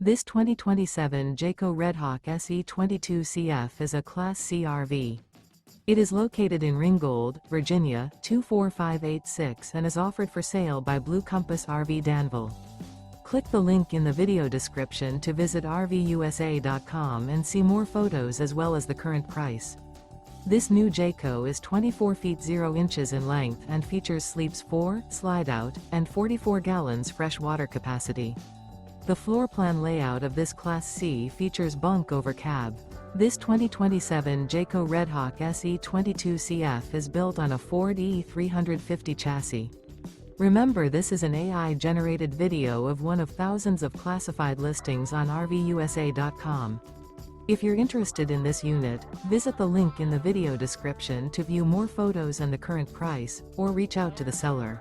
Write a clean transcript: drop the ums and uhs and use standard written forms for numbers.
This 2027 Jayco Redhawk SE 22CF is a Class C RV. It is located in Ringgold, Virginia, 24586 and is offered for sale by Blue Compass RV Danville. Click the link in the video description to visit RVUSA.com and see more photos as well as the current price. This new Jayco is 24 feet 0 inches in length and features sleeps 4, Slideout, and 44 gallons fresh water capacity. The floor plan layout of this Class C features Bunk Over Cab. This 2027 Jayco Redhawk SE 22CF is built on a Ford E350 chassis. Remember, this is an AI-generated video of one of thousands of classified listings on RVUSA.com. If you're interested in this unit, visit the link in the video description to view more photos and the current price, or reach out to the seller.